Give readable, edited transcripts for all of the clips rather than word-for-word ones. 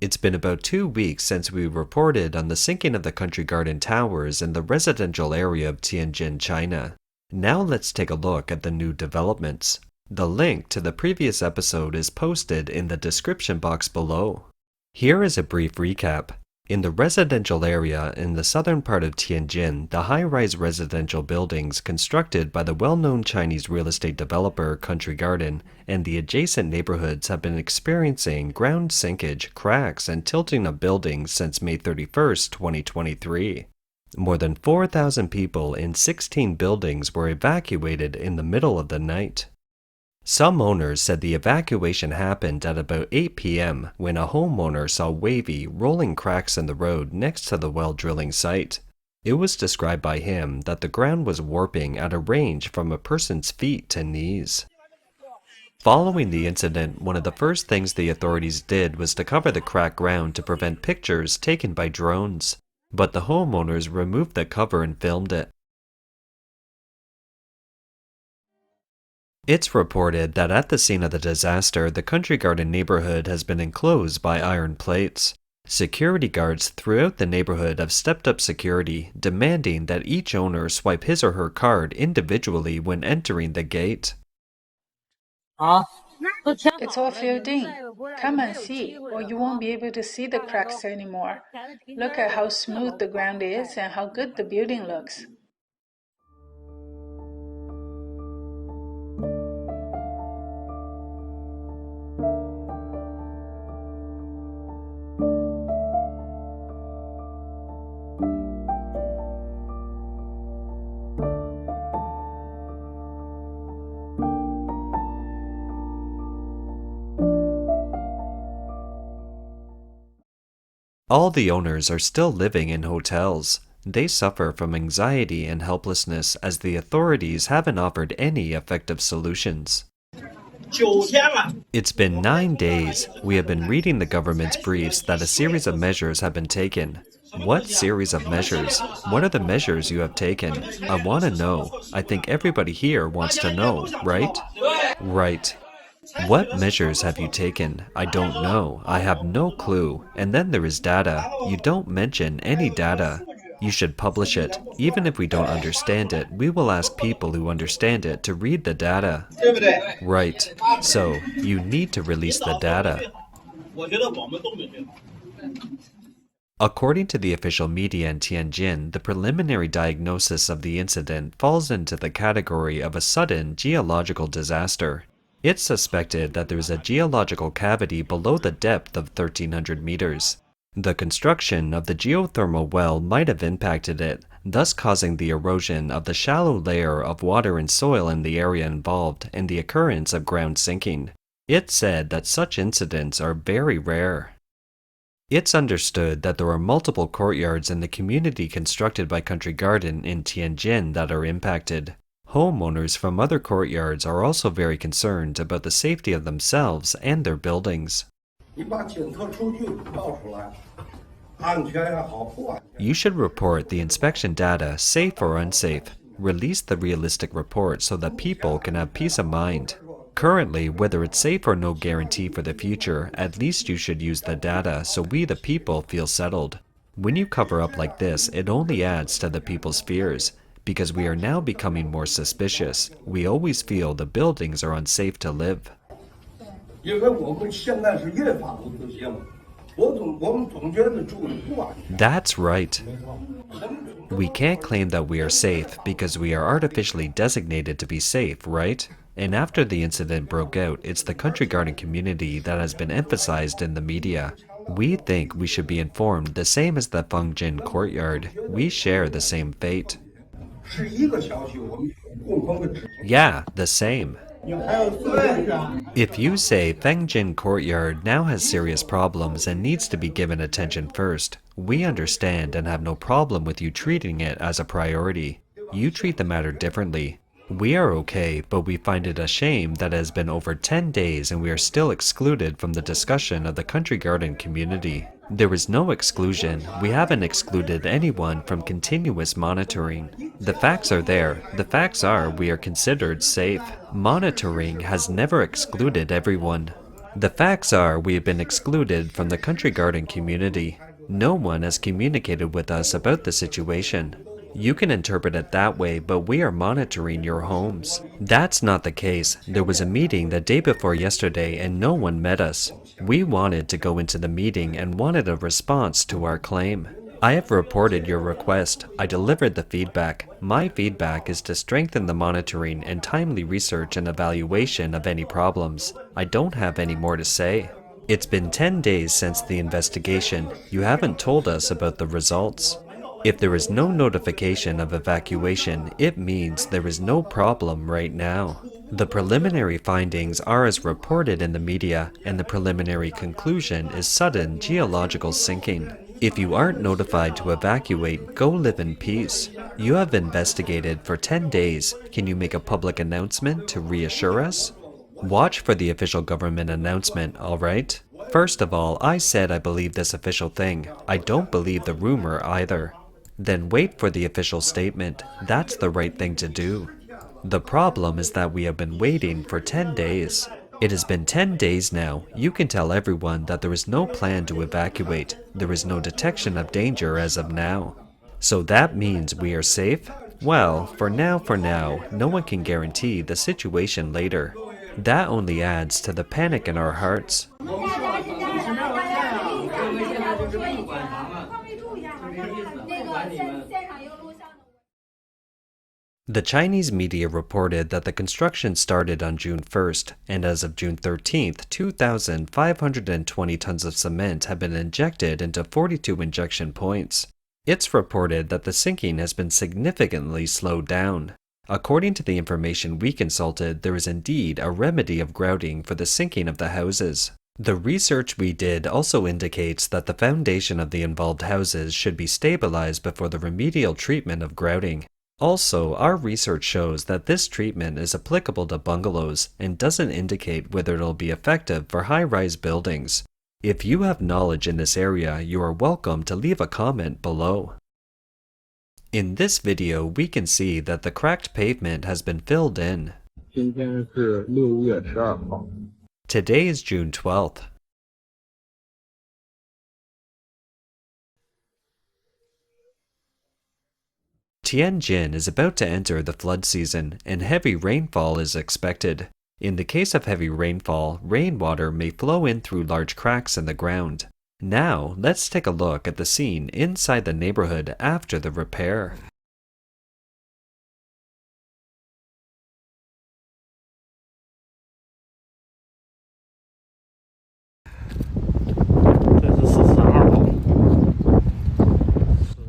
It's been about 2 weeks since we reported on the sinking of the Country Garden towers in the residential area of Tianjin, China. Now let's take a look at the new developments. The link to the previous episode is posted in the description box below. Here is a brief recap. In the residential area in the southern part of Tianjin, the high-rise residential buildings constructed by the well-known Chinese real estate developer Country Garden and the adjacent neighborhoods have been experiencing ground sinkage, cracks, and tilting of buildings since May 31st, 2023. More than 4,000 people in 16 buildings were evacuated in the middle of the night. Some owners said the evacuation happened at about 8 p.m. when a homeowner saw wavy, rolling cracks in the road next to the well drilling site. It was described by him that the ground was warping at a range from a person's feet to knees. Following the incident, one of the first things the authorities did was to cover the cracked ground to prevent pictures taken by drones. But the homeowners removed the cover and filmed it. It's reported that at the scene of the disaster, the Country Garden neighborhood has been enclosed by iron plates. Security guards throughout the neighborhood have stepped up security, demanding that each owner swipe his or her card individually when entering the gate. It's all filled in. Come and see, or you won't be able to see the cracks anymore. Look at how smooth the ground is and how good the building looks. All the owners are still living in hotels. They suffer from anxiety and helplessness as the authorities haven't offered any effective solutions. It's been 9 days. We have been reading the government's briefs that a series of measures have been taken. What series of measures? What are the measures you have taken? I want to know. I think everybody here wants to know, right? Right. What measures have you taken? I don't know. I have no clue. And then there is data. You don't mention any data. You should publish it. Even if we don't understand it, we will ask people who understand it to read the data. Right. So, you need to release the data. According to the official media in Tianjin, the preliminary diagnosis of the incident falls into the category of a sudden geological disaster. It's suspected that there is a geological cavity below the depth of 1,300 meters. The construction of the geothermal well might have impacted it, thus causing the erosion of the shallow layer of water and soil in the area involved and the occurrence of ground sinking. It's said that such incidents are very rare. It's understood that there are multiple courtyards in the community constructed by Country Garden in Tianjin that are impacted. Homeowners from other courtyards are also very concerned about the safety of themselves and their buildings. You should report the inspection data, safe or unsafe. Release the realistic report so that people can have peace of mind. Currently, whether it's safe or no guarantee for the future, at least you should use the data so we the people feel settled. When you cover up like this, it only adds to the people's fears. Because we are now becoming more suspicious. We always feel the buildings are unsafe to live. That's right. We can't claim that we are safe because we are artificially designated to be safe, right? And after the incident broke out, it's the Country Garden community that has been emphasized in the media. We think we should be informed the same as the Fengjin courtyard. We share the same fate. Yeah, the same. If you say Fengjin Courtyard now has serious problems and needs to be given attention first, we understand and have no problem with you treating it as a priority. You treat the matter differently. We are okay, but we find it a shame that it has been over 10 days and we are still excluded from the discussion of the Country Garden community. There is no exclusion. We haven't excluded anyone from continuous monitoring. The facts are there. The facts are we are considered safe. Monitoring has never excluded everyone. The facts are we have been excluded from the country garden community. No one has communicated with us about the situation. You can interpret it that way, but we are monitoring your homes. That's not the case. There was a meeting the day before yesterday and no one met us. We wanted to go into the meeting and wanted a response to our claim. I have reported your request. I delivered the feedback. My feedback is to strengthen the monitoring and timely research and evaluation of any problems. I don't have any more to say. It's been 10 days since the investigation. You haven't told us about the results. If there is no notification of evacuation, it means there is no problem right now. The preliminary findings are as reported in the media, and the preliminary conclusion is sudden geological sinking. If you aren't notified to evacuate, go live in peace. You have investigated for 10 days. Can you make a public announcement to reassure us? Watch for the official government announcement, alright? First of all, I said I believe this official thing. I don't believe the rumor either. Then wait for the official statement. That's the right thing to do. The problem is that we have been waiting for 10 days. It has been 10 days now. You can tell everyone that there is no plan to evacuate. There is no detection of danger as of now. So that means we are safe? Well, for now, no one can guarantee the situation later. That only adds to the panic in our hearts. The Chinese media reported that the construction started on June 1st, and as of June 13th, 2,520 tons of cement have been injected into 42 injection points. It's reported that the sinking has been significantly slowed down. According to the information we consulted, there is indeed a remedy of grouting for the sinking of the houses. The research we did also indicates that the foundation of the involved houses should be stabilized before the remedial treatment of grouting. Also, our research shows that this treatment is applicable to bungalows and doesn't indicate whether it'll be effective for high-rise buildings. If you have knowledge in this area, you are welcome to leave a comment below. In this video, we can see that the cracked pavement has been filled in. Today is June 12th. Tianjin is about to enter the flood season, and heavy rainfall is expected. In the case of heavy rainfall, rainwater may flow in through large cracks in the ground. Now, let's take a look at the scene inside the neighborhood after the repair.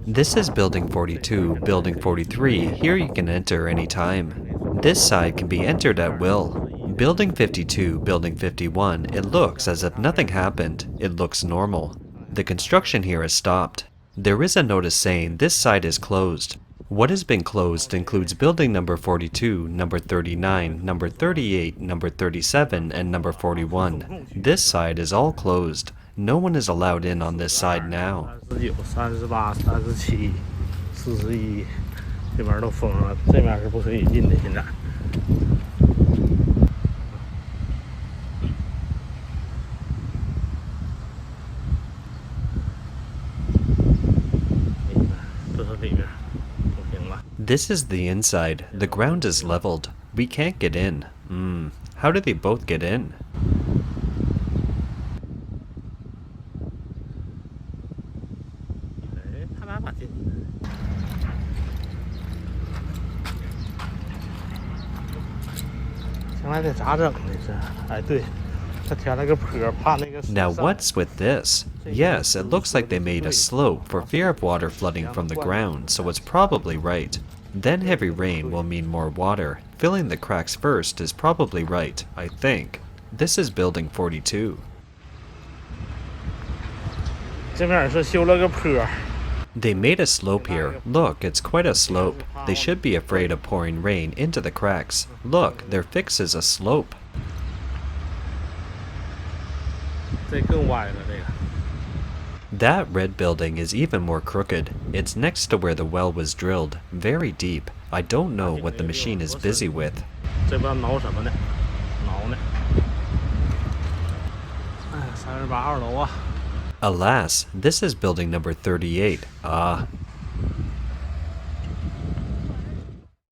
This is Building 42, Building 43. Here you can enter anytime. This side can be entered at will. Building 52, Building 51, it looks as if nothing happened. It looks normal. The construction here has stopped. There is a notice saying this side is closed. What has been closed includes building number 42, number 39, number 38, number 37, and number 41. This side is all closed. No one is allowed in on this side now. This is the inside. The ground is leveled. We can't get in. How do they both get in? Now what's with this? Yes, it looks like they made a slope for fear of water flooding from the ground, so it's probably right. Then heavy rain will mean more water. Filling the cracks first is probably right, I think. This is Building 42. They made a slope here. Look, it's quite a slope. They should be afraid of pouring rain into the cracks. Look, their fix is a slope. That red building is even more crooked. It's next to where the well was drilled, very deep. I don't know what the machine is busy with. Alas, this is building number 38.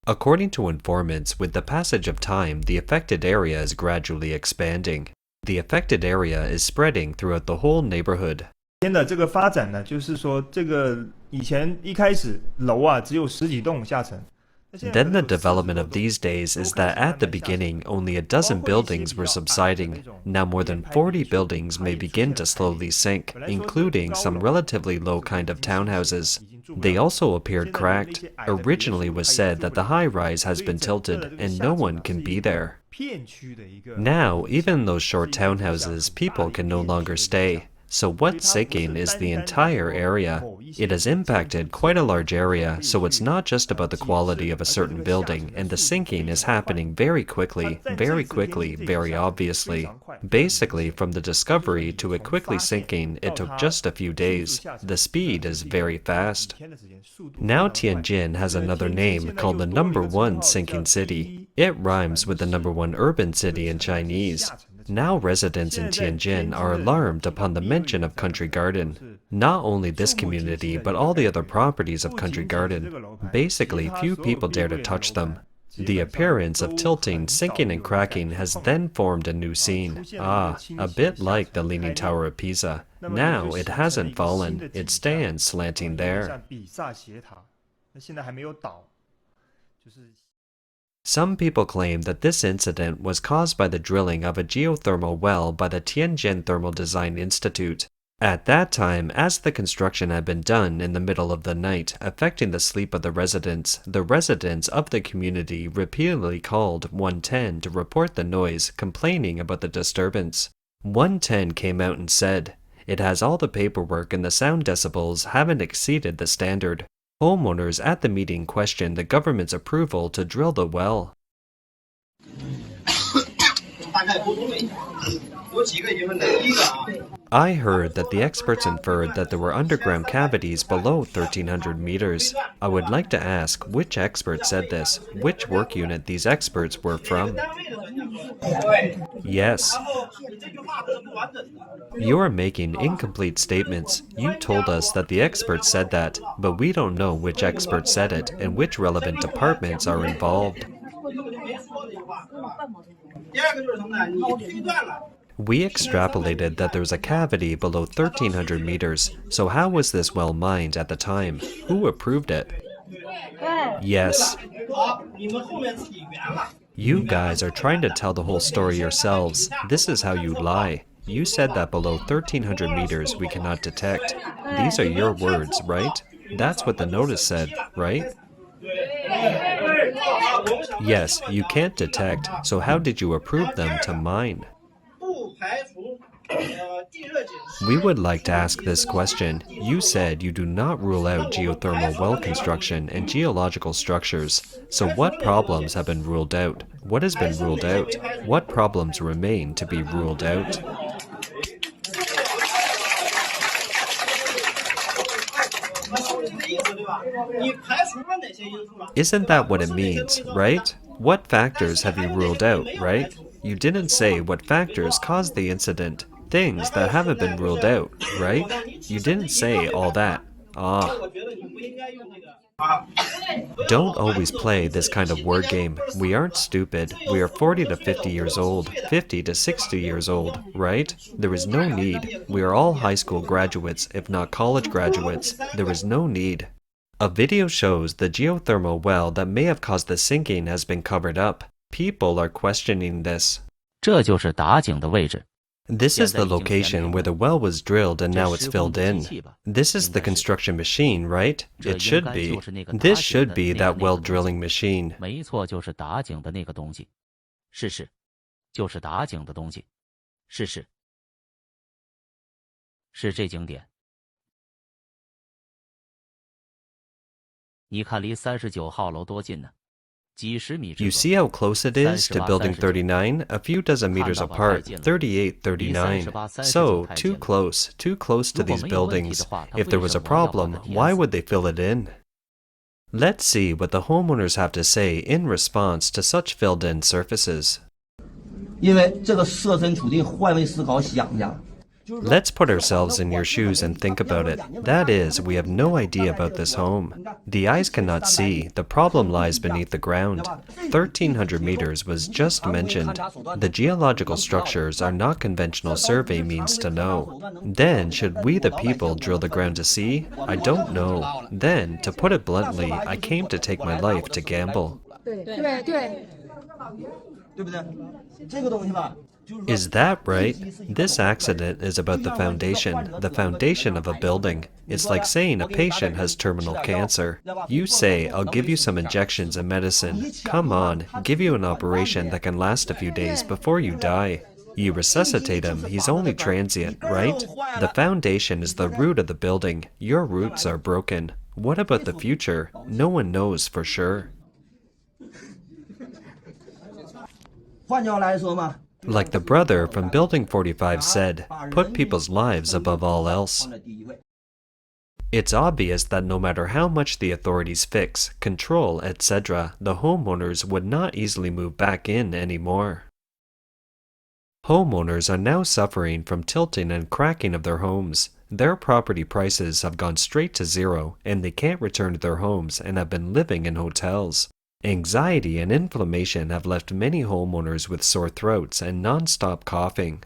According to informants, with the passage of time, the affected area is gradually expanding. The affected area is spreading throughout the whole neighborhood. 天的这个发展呢，就是说这个以前一开始楼啊只有十几栋下层。 Then the development of these days is that at the beginning, only a dozen buildings were subsiding. Now more than 40 buildings may begin to slowly sink, including some relatively low kind of townhouses. They also appeared cracked. Originally was said that the high-rise has been tilted and no one can be there. Now, even in those short townhouses, people can no longer stay. So what's sinking is the entire area. It has impacted quite a large area, so it's not just about the quality of a certain building, and the sinking is happening very quickly, very obviously. Basically, from the discovery to it quickly sinking, it took just a few days. The speed is very fast. Now Tianjin has another name called the #1 sinking city. It rhymes with the #1 urban city in Chinese. Now residents in Tianjin are alarmed upon the mention of Country Garden. Not only this community, but all the other properties of Country Garden. Basically, few people dare to touch them. The appearance of tilting, sinking, and cracking has then formed a new scene. A bit like the Leaning Tower of Pisa. Now it hasn't fallen, it stands slanting there. Some people claim that this incident was caused by the drilling of a geothermal well by the Tianjin Thermal Design Institute. At that time, as the construction had been done in the middle of the night, affecting the sleep of the residents of the community repeatedly called 110 to report the noise, complaining about the disturbance. 110 came out and said, "It has all the paperwork and the sound decibels haven't exceeded the standard." Homeowners at the meeting questioned the government's approval to drill the well. I heard that the experts inferred that there were underground cavities below 1,300 meters. I would like to ask which expert said this, which work unit these experts were from. Yes. You are making incomplete statements. You told us that the experts said that, but we don't know which expert said it and which relevant departments are involved. We extrapolated that there was a cavity below 1,300 meters, so how was this well mined at the time? Who approved it? Yes. You guys are trying to tell the whole story yourselves. This is how you lie. You said that below 1,300 meters we cannot detect. These are your words, right? That's what the notice said, right? Yes, you can't detect, so how did you approve them to mine? We would like to ask this question. You said you do not rule out geothermal well construction and geological structures. So what problems have been ruled out? What has been ruled out? What problems remain to be ruled out? Isn't that what it means, right? What factors have you ruled out, right? You didn't say what factors caused the incident. Things that haven't been ruled out, right? You didn't say all that. Don't always play this kind of word game. We aren't stupid. We are 40 to 50 years old, 50 to 60 years old, right? There is no need. We are all high school graduates, if not college graduates. There is no need. A video shows the geothermal well that may have caused the sinking has been covered up. People are questioning this. 这就是打井的位置。 This is the location where the well was drilled and now it's filled in. This is the construction machine, right? It should be. This should be that well drilling machine. 没错，就是打井的那个东西。是，就是打井的东西。是这井点。你看离39号楼多近呢？ You see how close it is to building 39? A few dozen meters apart, 38, 39. So, too close to these buildings. If there was a problem, why would they fill it in? Let's see what the homeowners have to say in response to such filled-in surfaces. 因为这个设身处地换位思考想想， Let's put ourselves in your shoes and think about it. That is, we have no idea about this home. The eyes cannot see. The problem lies beneath the ground. 1,300 meters was just mentioned. The geological structures are not conventional survey means to know. Then, should we the people drill the ground to see? I don't know. Then, to put it bluntly, I came to take my life to gamble. Is that right? This accident is about the foundation of a building. It's like saying a patient has terminal cancer. You say, I'll give you some injections and medicine. Come on, give you an operation that can last a few days before you die. You resuscitate him, he's only transient, right? The foundation is the root of the building. Your roots are broken. What about the future? No one knows for sure. Like the brother from Building 45 said, put people's lives above all else. It's obvious that no matter how much the authorities fix, control, etc., the homeowners would not easily move back in anymore. Homeowners are now suffering from tilting and cracking of their homes. Their property prices have gone straight to zero, and they can't return to their homes and have been living in hotels. Anxiety and inflammation have left many homeowners with sore throats and non-stop coughing.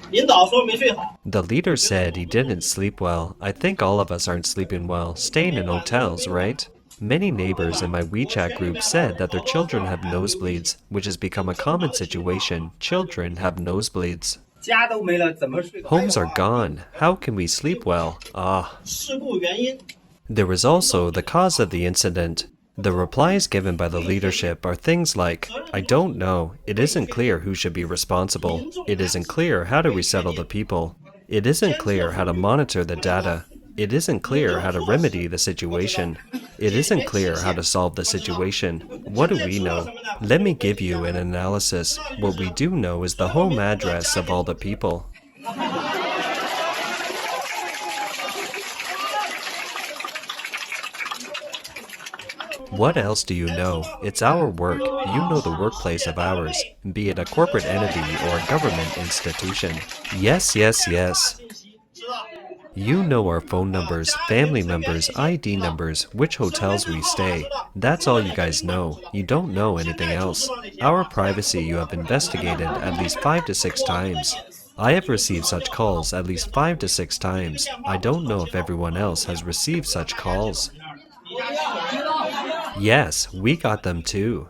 The leader said he didn't sleep well. I think all of us aren't sleeping well, staying in hotels, right? Many neighbors in my WeChat group said that their children have nosebleeds, which has become a common situation. Children have nosebleeds. Homes are gone. How can we sleep well? There was also the cause of the incident. The replies given by the leadership are things like, I don't know, it isn't clear who should be responsible, it isn't clear how to resettle the people, it isn't clear how to monitor the data, it isn't clear how to remedy the situation, it isn't clear how to solve the situation. What do we know? Let me give you an analysis. What we do know is the home address of all the people. What else do you know? It's our work. You know the workplace of ours, be it a corporate entity or a government institution. Yes, yes, yes. You know our phone numbers, family members, ID numbers, which hotels we stay. That's all you guys know. You don't know anything else. Our privacy you have investigated at least 5 to 6 times. I have received such calls at least 5 to 6 times. I don't know if everyone else has received such calls. Yes, we got them too.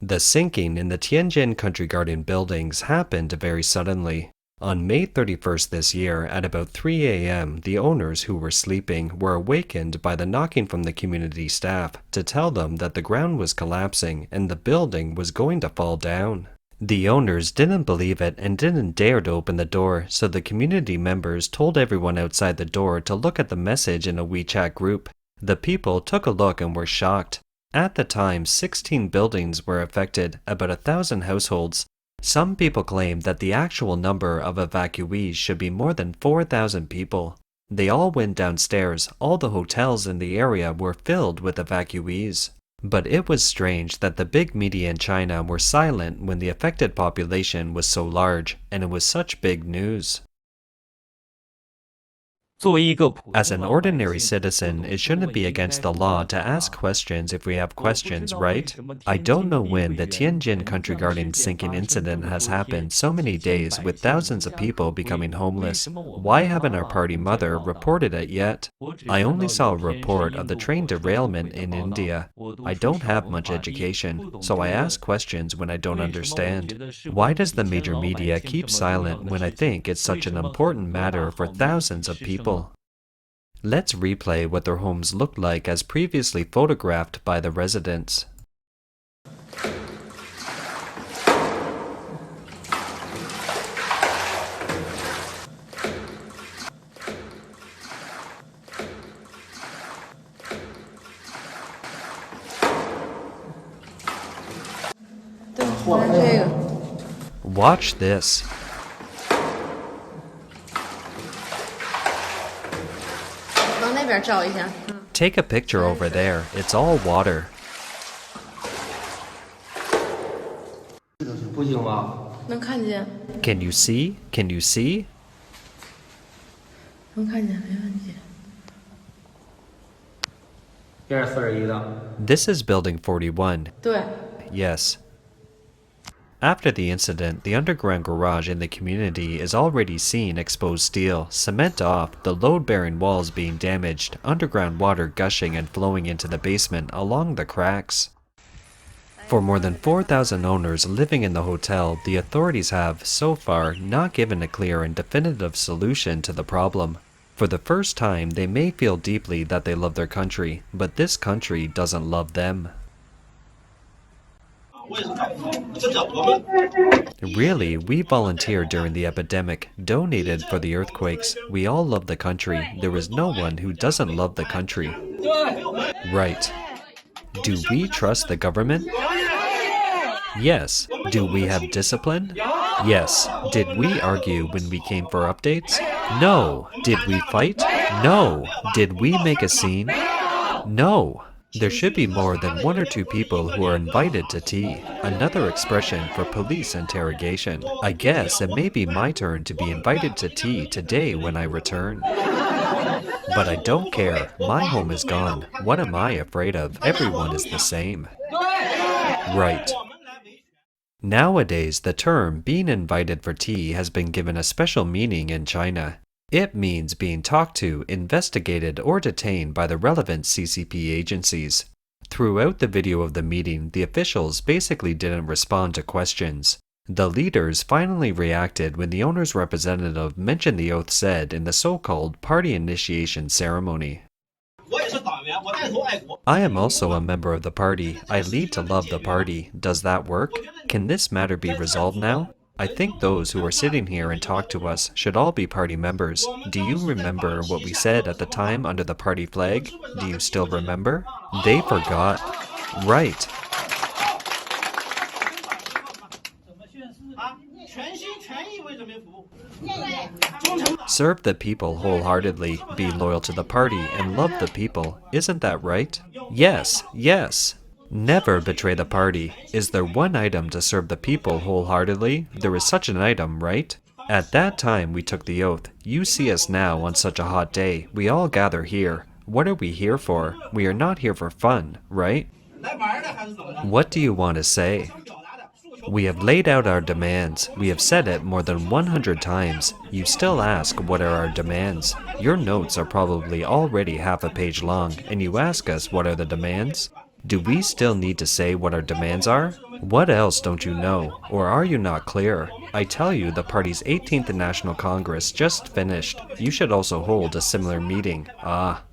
The sinking in the Tianjin Country Garden buildings happened very suddenly. On May 31st this year, at about 3 a.m., the owners who were sleeping were awakened by the knocking from the community staff to tell them that the ground was collapsing and the building was going to fall down. The owners didn't believe it and didn't dare to open the door, so the community members told everyone outside the door to look at the message in a WeChat group. The people took a look and were shocked. At the time, 16 buildings were affected, about 1,000 households. Some people claim that the actual number of evacuees should be more than 4,000 people. They all went downstairs. All the hotels in the area were filled with evacuees. But it was strange that the big media in China were silent when the affected population was so large, and it was such big news. As an ordinary citizen, it shouldn't be against the law to ask questions if we have questions, right? I don't know when the Tianjin Country Garden sinking incident has happened so many days with thousands of people becoming homeless. Why haven't our party mother reported it yet? I only saw a report of the train derailment in India. I don't have much education, so I ask questions when I don't understand. Why does the major media keep silent when I think it's such an important matter for thousands of people? Let's replay what their homes looked like as previously photographed by the residents. Watch this. Take a picture over there. It's all water. 不行吗？能看见， Can you see? Can you see? 能看见，没问题。这是41的。 This is Building 41. 对， Yes. After the incident, the underground garage in the community is already seeing exposed steel, cement off, the load-bearing walls being damaged, underground water gushing and flowing into the basement along the cracks. For more than 4,000 owners living in the hotel, the authorities have, so far, not given a clear and definitive solution to the problem. For the first time, they may feel deeply that they love their country, but this country doesn't love them. Really, we volunteered during the epidemic, donated for the earthquakes. We all love the country. There is no one who doesn't love the country. Right. Do we trust the government? Yes. Do we have discipline? Yes. Did we argue when we came for updates? No. Did we fight? No. Did we make a scene? No. There should be more than 1 or 2 people who are invited to tea, another expression for police interrogation. I guess it may be my turn to be invited to tea today when I return. But I don't care. My home is gone. What am I afraid of? Everyone is the same. Right. Nowadays, the term being invited for tea has been given a special meaning in China. It means being talked to, investigated, or detained by the relevant CCP agencies. Throughout the video of the meeting, the officials basically didn't respond to questions. The leaders finally reacted when the owner's representative mentioned the oath said in the so-called party initiation ceremony. I am also a member of the party. I lead to love the party. Does that work? Can this matter be resolved now? I think those who are sitting here and talk to us should all be party members. Do you remember what we said at the time under the party flag? Do you still remember? They forgot. Right. Serve the people wholeheartedly, be loyal to the party, and love the people. Isn't that right? Yes, yes. Never betray the party. Is there one item to serve the people wholeheartedly? There is such an item, right? At that time we took the oath. You see us now on such a hot day. We all gather here. What are we here for? We are not here for fun, right? What do you want to say? We have laid out our demands. We have said it more than 100 times. You still ask what are our demands. Your notes are probably already half a page long, and you ask us what are the demands? Do we still need to say what our demands are? What else don't you know? Or are you not clear? I tell you, the party's 18th National Congress just finished. You should also hold a similar meeting. Ah.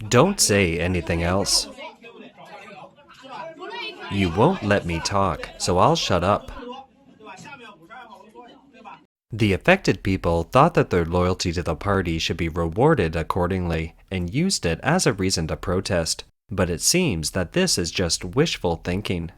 Don't say anything else. You won't let me talk, so I'll shut up. The affected people thought that their loyalty to the party should be rewarded accordingly, and used it as a reason to protest. But it seems that this is just wishful thinking.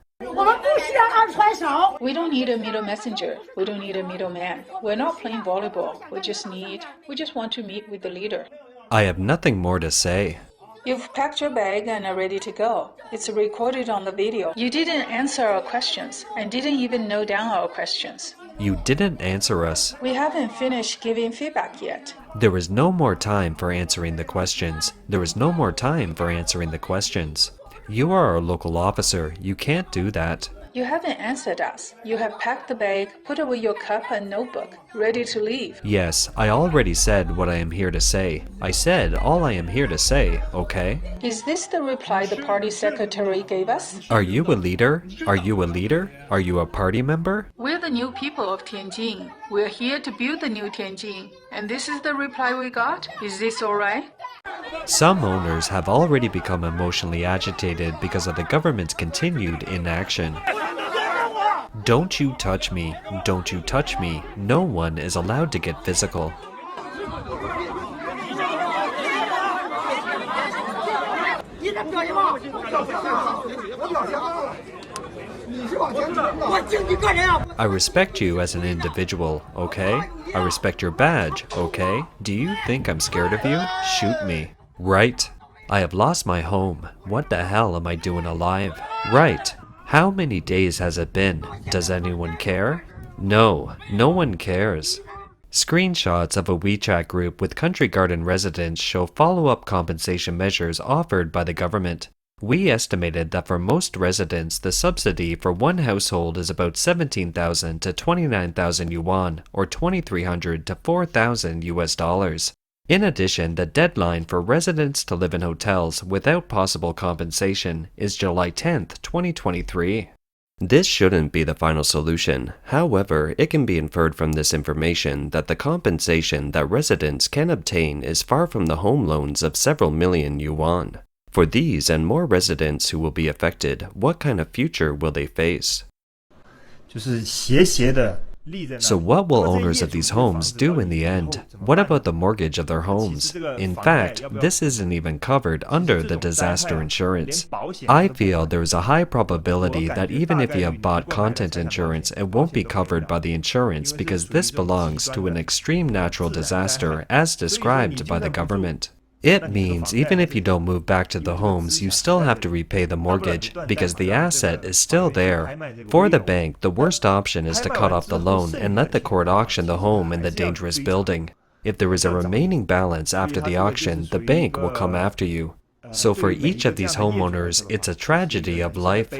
We don't need a middle messenger. We don't need a middleman. We're not playing volleyball. We just want to meet with the leader. I have nothing more to say. You've packed your bag and are ready to go. It's recorded on the video. You didn't answer our questions and didn't even note down our questions. You didn't answer us. We haven't finished giving feedback yet. There is no more time for answering the questions. There is no more time for answering the questions. You are our local officer. You can't do that. You haven't answered us. You have packed the bag, put away your cup and notebook, ready to leave. Yes, I already said what I am here to say. I said all I am here to say, okay? Is this the reply the party secretary gave us? Are you a leader? Are you a leader? Are you a party member? We're the new people of Tianjin. We're here to build the new Tianjin. And this is the reply we got? Is this all right? Some owners have already become emotionally agitated because of the government's continued inaction. Don't you touch me. Don't you touch me. No one is allowed to get physical. I respect you as an individual, okay? I respect your badge, okay? Do you think I'm scared of you? Shoot me. Right? I have lost my home. What the hell am I doing alive? Right. How many days has it been? Does anyone care? No, no one cares. Screenshots of a WeChat group with country garden residents show follow-up compensation measures offered by the government. We estimated that for most residents, the subsidy for one household is about 17,000 to 29,000 yuan, or 2,300 to 4,000 US dollars. In addition, the deadline for residents to live in hotels without possible compensation is July 10th, 2023. This shouldn't be the final solution. However, it can be inferred from this information that the compensation that residents can obtain is far from the home loans of several million yuan. For these and more residents who will be affected, what kind of future will they face? 就是斜斜的立在那里。 So what will owners of these homes do in the end? What about the mortgage of their homes? In fact, this isn't even covered under the disaster insurance. I feel there is a high probability that even if you have bought content insurance, it won't be covered by the insurance because this belongs to an extreme natural disaster as described by the government. It means even if you don't move back to the homes, you still have to repay the mortgage because the asset is still there. For the bank, the worst option is to cut off the loan and let the court auction the home in the dangerous building. If there is a remaining balance after the auction, the bank will come after you. So for each of these homeowners, it's a tragedy of life.